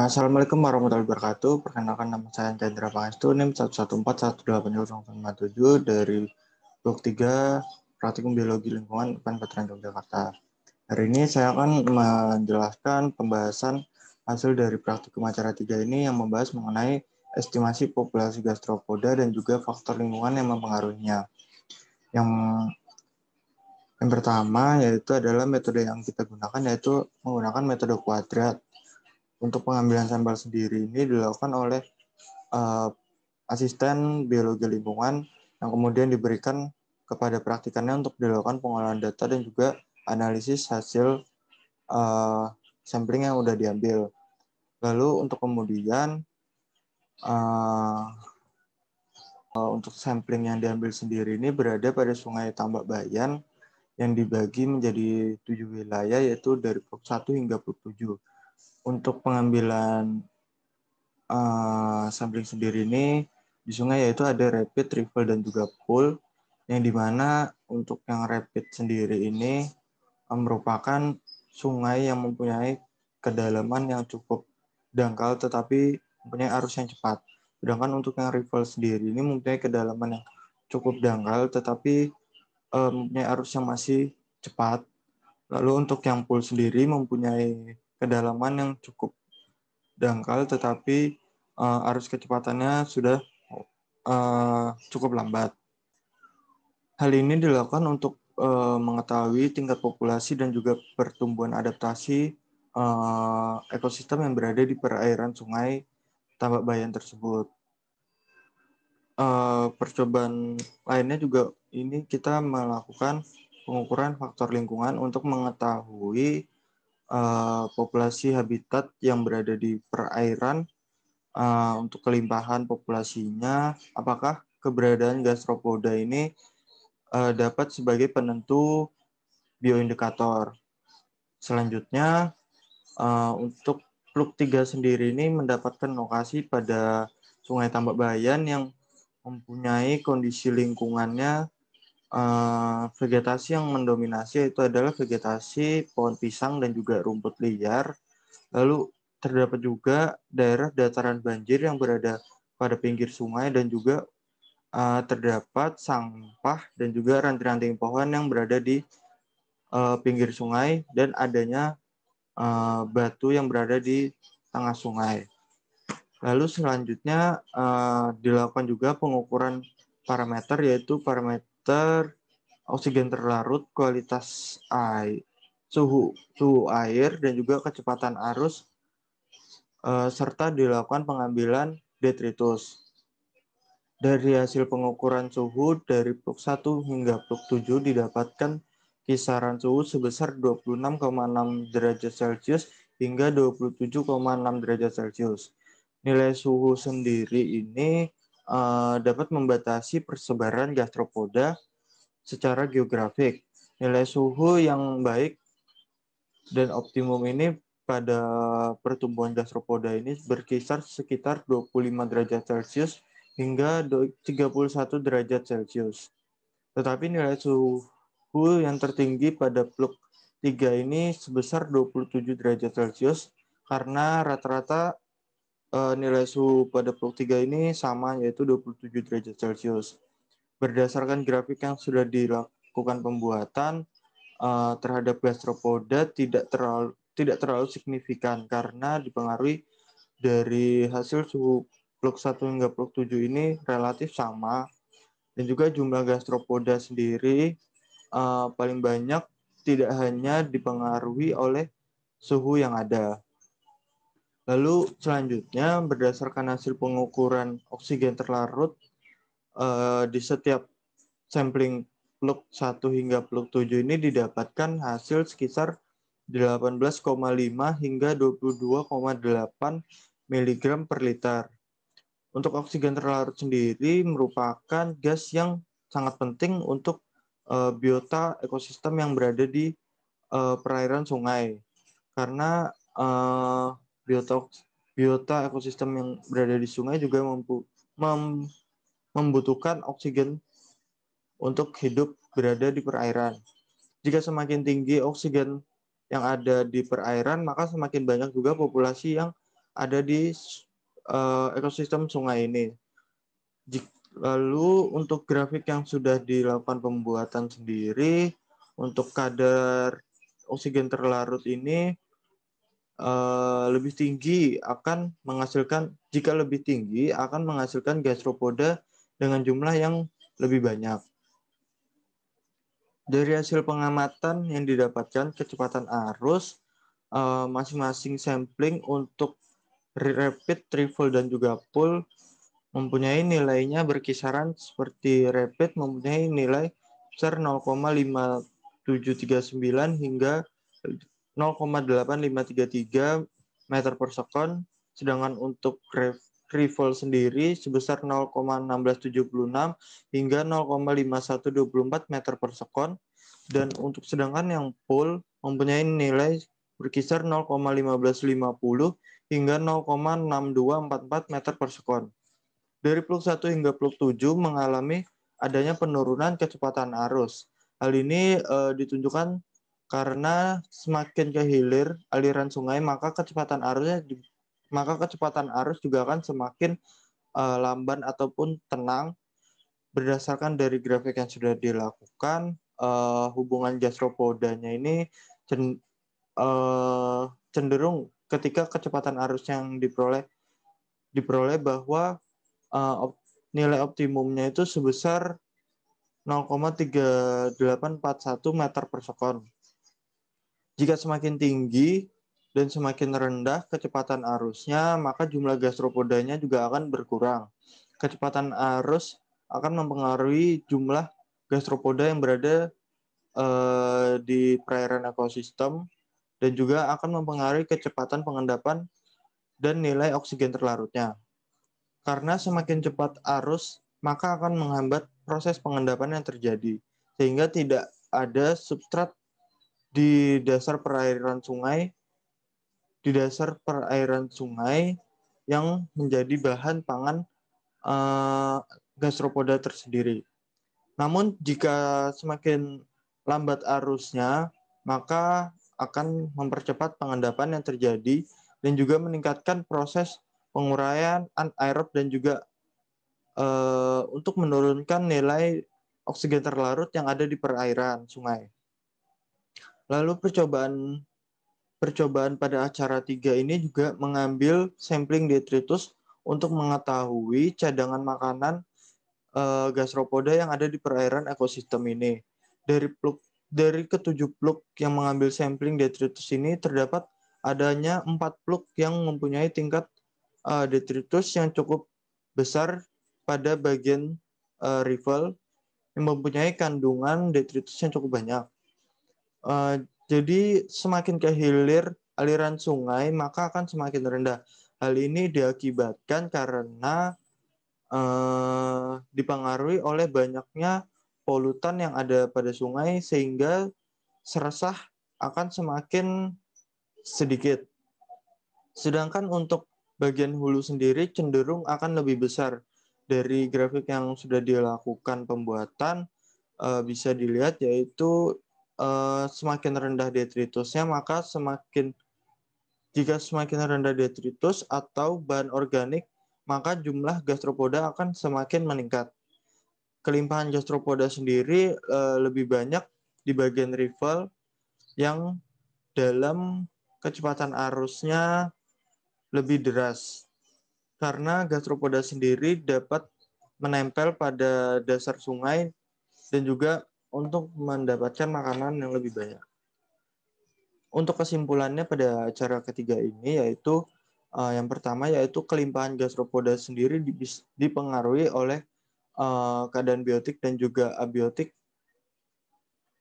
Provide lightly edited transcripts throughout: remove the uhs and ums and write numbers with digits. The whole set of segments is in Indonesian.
Assalamualaikum warahmatullahi wabarakatuh. Perkenalkan nama saya Chandra Pangestu, NIM 1141807 dari Blok 3 Praktikum Biologi Lingkungan UPN Veteran Yogyakarta. Hari ini saya akan menjelaskan pembahasan hasil dari praktikum acara 3 ini yang membahas mengenai estimasi populasi gastropoda dan juga faktor lingkungan yang mempengaruhinya. Yang pertama yaitu adalah metode yang kita gunakan yaitu menggunakan metode kuadrat. Untuk pengambilan sampel sendiri ini dilakukan oleh asisten biologi lingkungan yang kemudian diberikan kepada praktikannya untuk dilakukan pengolahan data dan juga analisis hasil sampling yang sudah diambil. Lalu untuk kemudian untuk sampling yang diambil sendiri ini berada pada Sungai Tambak Bayan yang dibagi menjadi 7 wilayah yaitu dari Blok 1 hingga Blok 7. Untuk pengambilan sampling sendiri ini di sungai yaitu ada rapid, trickle, dan juga pool, yang dimana untuk yang rapid sendiri ini merupakan sungai yang mempunyai kedalaman yang cukup dangkal tetapi mempunyai arus yang cepat. Sedangkan untuk yang trickle sendiri ini mempunyai kedalaman yang cukup dangkal tetapi mempunyai arus yang masih cepat. Lalu untuk yang pool sendiri mempunyai kedalaman yang cukup dangkal tetapi arus kecepatannya sudah cukup lambat. Hal ini dilakukan untuk mengetahui tingkat populasi dan juga pertumbuhan adaptasi ekosistem yang berada di perairan Sungai Tambak Bayan tersebut. Percobaan lainnya juga ini kita melakukan pengukuran faktor lingkungan untuk mengetahui populasi habitat yang berada di perairan, untuk kelimpahan populasinya, apakah keberadaan gastropoda ini dapat sebagai penentu bioindikator. Selanjutnya, untuk Blok 3 sendiri ini mendapatkan lokasi pada Sungai Tambak Bayan yang mempunyai kondisi lingkungannya vegetasi yang mendominasi, yaitu adalah vegetasi pohon pisang dan juga rumput liar. Lalu terdapat juga daerah dataran banjir yang berada pada pinggir sungai dan juga terdapat sampah dan juga ranting-ranting pohon yang berada di pinggir sungai dan adanya batu yang berada di tengah sungai. Lalu selanjutnya dilakukan juga pengukuran parameter yaitu parameter oksigen terlarut, kualitas air, suhu air dan juga kecepatan arus serta dilakukan pengambilan detritus. Dari hasil pengukuran suhu dari Blok 1 hingga Blok 7 didapatkan kisaran suhu sebesar 26,6 derajat Celcius hingga 27,6 derajat Celcius. Nilai suhu sendiri ini dapat membatasi persebaran gastropoda secara geografik. Nilai suhu yang baik dan optimum ini pada pertumbuhan gastropoda ini berkisar sekitar 25 derajat Celcius hingga 31 derajat Celcius. Tetapi nilai suhu yang tertinggi pada Blok 3 ini sebesar 27 derajat Celcius karena rata-rata nilai suhu pada Blok 3 ini sama yaitu 27 derajat Celcius. Berdasarkan grafik yang sudah dilakukan pembuatan terhadap gastropoda tidak terlalu signifikan karena dipengaruhi dari hasil suhu Blok 1 hingga Blok 7 ini relatif sama, dan juga jumlah gastropoda sendiri paling banyak tidak hanya dipengaruhi oleh suhu yang ada. Lalu selanjutnya berdasarkan hasil pengukuran oksigen terlarut di setiap sampling Blok 1 hingga Blok 7 ini didapatkan hasil sekitar 18,5 hingga 22,8 mg per liter. Untuk oksigen terlarut sendiri merupakan gas yang sangat penting untuk biota ekosistem yang berada di perairan sungai. Karena biota ekosistem yang berada di sungai juga membutuhkan oksigen untuk hidup berada di perairan. Jika semakin tinggi oksigen yang ada di perairan, maka semakin banyak juga populasi yang ada di ekosistem sungai ini. Lalu untuk grafik yang sudah dilakukan pembuatan sendiri, untuk kadar oksigen terlarut ini lebih tinggi akan menghasilkan, jika lebih tinggi akan menghasilkan gastropoda dengan jumlah yang lebih banyak. Dari hasil pengamatan yang didapatkan kecepatan arus, masing-masing sampling untuk rapid, triple, dan juga pool mempunyai nilainya berkisaran seperti rapid mempunyai nilai besar 0,5739 hingga 0,8533 meter per sekon, sedangkan untuk triple sendiri sebesar 0,1676 hingga 0,5124 meter per sekon, dan untuk sedangkan yang pool mempunyai nilai berkisar 0,1550 hingga 0,6244 meter per sekon. Dari plug 1 hingga plug 7 mengalami adanya penurunan kecepatan arus. Hal ini ditunjukkan karena semakin ke hilir aliran sungai, maka kecepatan arus juga akan semakin lamban ataupun tenang. Berdasarkan dari grafik yang sudah dilakukan, hubungan gastropodanya ini cenderung ketika kecepatan arus yang diperoleh bahwa nilai optimumnya itu sebesar 0,3841 meter per sekon. Jika semakin tinggi dan semakin rendah kecepatan arusnya, maka jumlah gastropodanya juga akan berkurang. Kecepatan arus akan mempengaruhi jumlah gastropoda yang berada di perairan ekosistem dan juga akan mempengaruhi kecepatan pengendapan dan nilai oksigen terlarutnya. Karena semakin cepat arus, maka akan menghambat proses pengendapan yang terjadi, sehingga tidak ada substrat di dasar perairan sungai, yang menjadi bahan pangan gastropoda tersendiri. Namun jika semakin lambat arusnya, maka akan mempercepat pengendapan yang terjadi dan juga meningkatkan proses penguraian anaerob dan juga untuk menurunkan nilai oksigen terlarut yang ada di perairan sungai. Lalu percobaan pada acara 3 ini juga mengambil sampling detritus untuk mengetahui cadangan makanan gastropoda yang ada di perairan ekosistem ini. Dari ketujuh plug yang mengambil sampling detritus ini, terdapat adanya 4 plug yang mempunyai tingkat detritus yang cukup besar pada bagian rival yang mempunyai kandungan detritus yang cukup banyak. Jadi semakin ke hilir aliran sungai, maka akan semakin rendah. Hal ini diakibatkan karena dipengaruhi oleh banyaknya polutan yang ada pada sungai, sehingga seresah akan semakin sedikit. Sedangkan untuk bagian hulu sendiri cenderung akan lebih besar. Dari grafik yang sudah dilakukan pembuatan bisa dilihat, yaitu semakin rendah detritusnya, maka jika semakin rendah detritus atau bahan organik, maka jumlah gastropoda akan semakin meningkat. Kelimpahan gastropoda sendiri lebih banyak di bagian rival yang dalam kecepatan arusnya lebih deras, karena gastropoda sendiri dapat menempel pada dasar sungai dan juga untuk mendapatkan makanan yang lebih banyak. Untuk kesimpulannya pada acara ketiga ini, yaitu yang pertama yaitu kelimpahan gastropoda sendiri dipengaruhi oleh keadaan biotik dan juga abiotik,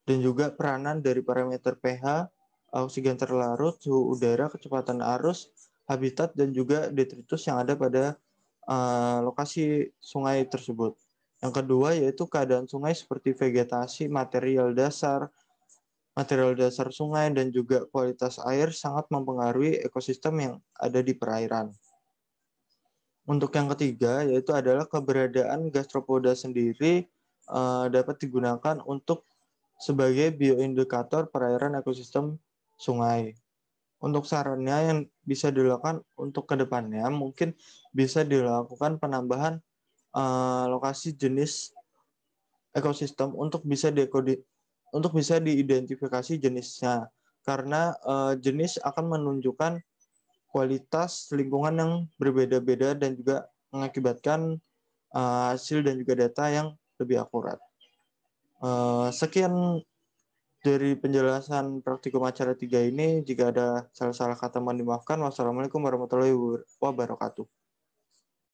dan juga peranan dari parameter pH, oksigen terlarut, suhu udara, kecepatan arus, habitat, dan juga detritus yang ada pada lokasi sungai tersebut. Yang kedua yaitu keadaan sungai seperti vegetasi, material dasar sungai, dan juga kualitas air sangat mempengaruhi ekosistem yang ada di perairan. Untuk yang ketiga yaitu adalah keberadaan gastropoda sendiri dapat digunakan untuk sebagai bioindikator perairan ekosistem sungai. Untuk sarannya yang bisa dilakukan untuk kedepannya mungkin bisa dilakukan penambahan lokasi jenis ekosistem untuk bisa diidentifikasi jenisnya karena jenis akan menunjukkan kualitas lingkungan yang berbeda-beda dan juga mengakibatkan hasil dan juga data yang lebih akurat. Sekian dari penjelasan praktikum acara 3 ini. Jika ada salah-salah kata mohon dimaafkan. Wassalamualaikum warahmatullahi wabarakatuh.